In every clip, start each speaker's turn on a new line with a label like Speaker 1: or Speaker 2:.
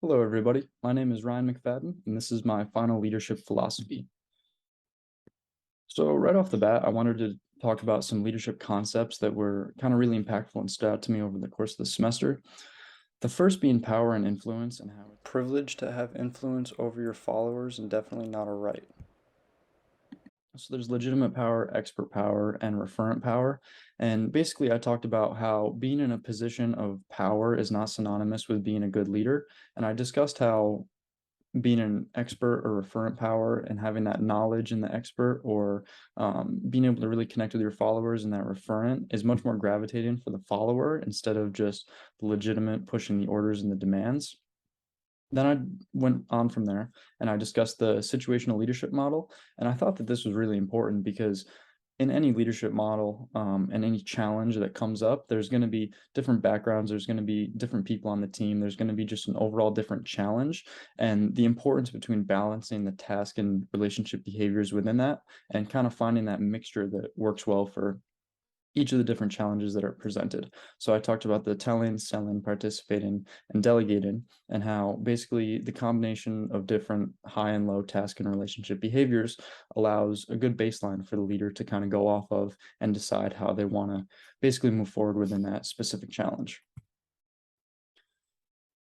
Speaker 1: Hello, everybody. My name is Ryan McFadden, and this is my final leadership philosophy. So, right off the bat, I wanted to talk about some leadership concepts that were kind of really impactful and stood out to me over the course of the semester. The first being power and influence, and how it's a privilege to have influence over your followers and definitely not a right. So there's legitimate power, expert power, and referent power. And basically, I talked about how being in a position of power is not synonymous with being a good leader. And I discussed how being an expert or referent power and having that knowledge in the expert or being able to really connect with your followers and that referent is much more gravitating for the follower instead of just the legitimate pushing the orders and the demands. Then I went on from there and I discussed the situational leadership model. And I thought that this was really important because in any leadership model and any challenge that comes up, there's going to be different backgrounds, there's going to be different people on the team, there's going to be just an overall different challenge. And the importance between balancing the task and relationship behaviors within that and kind of finding that mixture that works well for each of the different challenges that are presented. So I talked about the telling, selling, participating, and delegating, and how basically the combination of different high and low task and relationship behaviors allows a good baseline for the leader to kind of go off of and decide how they want to basically move forward within that specific challenge.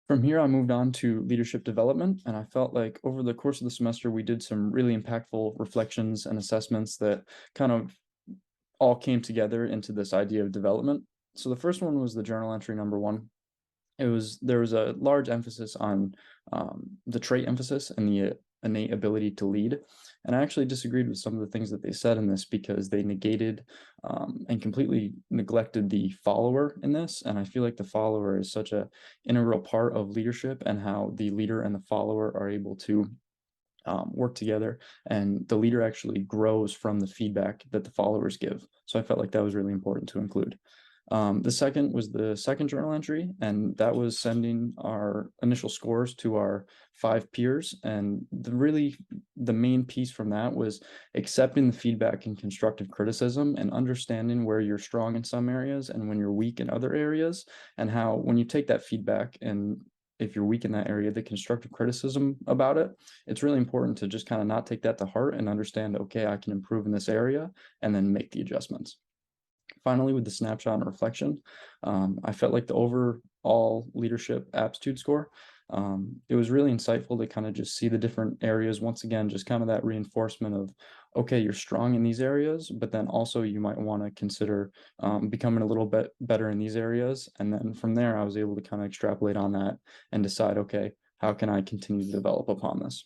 Speaker 1: From here, I moved on to leadership development, and I felt like over the course of the semester, we did some really impactful reflections and assessments that kind of all came together into this idea of development. So the first one was the journal entry number one. There was a large emphasis on the trait emphasis and the innate ability to lead. And I actually disagreed with some of the things that they said in this because they negated and completely neglected the follower in this. And I feel like the follower is such a integral part of leadership and how the leader and the follower are able to work together, and the leader actually grows from the feedback that the followers give. So I felt like that was really important to include. The second was the second journal entry, and that was sending our initial scores to our 5 peers. And the main piece from that was accepting the feedback and constructive criticism and understanding where you're strong in some areas and when you're weak in other areas, and how when you take that feedback and if you're weak in that area, the constructive criticism about it, it's really important to just kind of not take that to heart and understand, okay, I can improve in this area and then make the adjustments. Finally, with the snapshot and reflection, I felt like the overall leadership aptitude score, it was really insightful to kind of just see the different areas. Once again, just kind of that reinforcement of, okay, you're strong in these areas, but then also you might want to consider becoming a little bit better in these areas. And then from there, I was able to kind of extrapolate on that and decide, okay, how can I continue to develop upon this?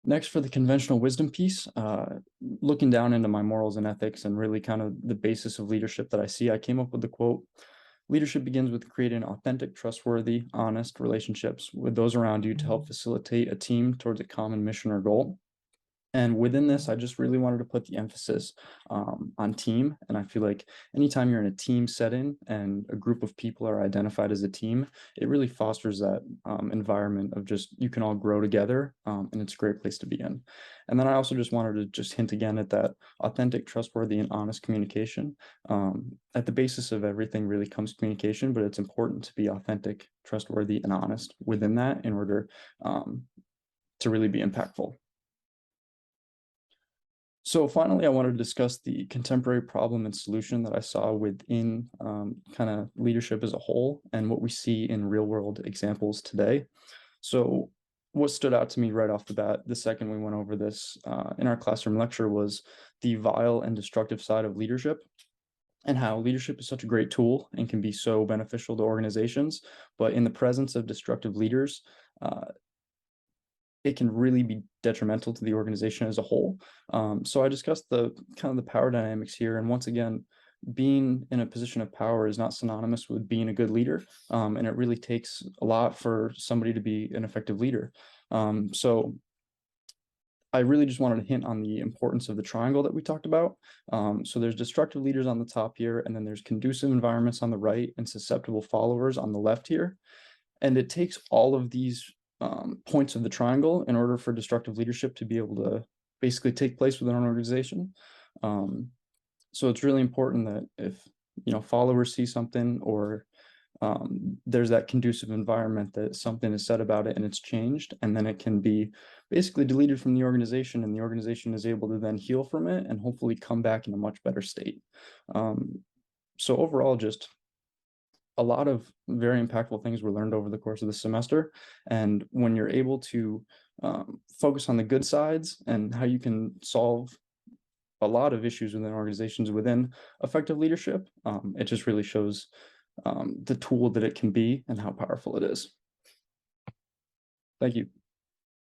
Speaker 1: Next, for the conventional wisdom piece, looking down into my morals and ethics and really kind of the basis of leadership that I see, I came up with the quote: leadership begins with creating authentic, trustworthy, honest relationships with those around you to help facilitate a team towards a common mission or goal. And within this, I just really wanted to put the emphasis on team. And I feel like anytime you're in a team setting and a group of people are identified as a team, it really fosters that environment of just you can all grow together, and it's a great place to be in. And then I also just wanted to just hint again at that authentic, trustworthy, and honest communication. At the basis of everything really comes communication, but it's important to be authentic, trustworthy, and honest within that in order to really be impactful. So finally, I wanted to discuss the contemporary problem and solution that I saw within kind of leadership as a whole and what we see in real world examples today. So what stood out to me right off the bat, the second we went over this in our classroom lecture, was the vile and destructive side of leadership and how leadership is such a great tool and can be so beneficial to organizations. But in the presence of destructive leaders, uh, it can really be detrimental to the organization as a whole. So I discussed the kind of the power dynamics here. And once again, being in a position of power is not synonymous with being a good leader. And it really takes a lot for somebody to be an effective leader. So I really just wanted to hint on the importance of the triangle that we talked about. So there's destructive leaders on the top here, and then there's conducive environments on the right and susceptible followers on the left here. And it takes all of these points of the triangle in order for destructive leadership to be able to basically take place within an organization. So it's really important that if followers see something or there's that conducive environment that something is said about it and it's changed, and then it can be basically deleted from the organization, and the organization is able to then heal from it and hopefully come back in a much better state. Um, so overall, just a lot of very impactful things were learned over the course of the semester. And when you're able to focus on the good sides and how you can solve a lot of issues within organizations within effective leadership, it just really shows the tool that it can be and how powerful it is. Thank you.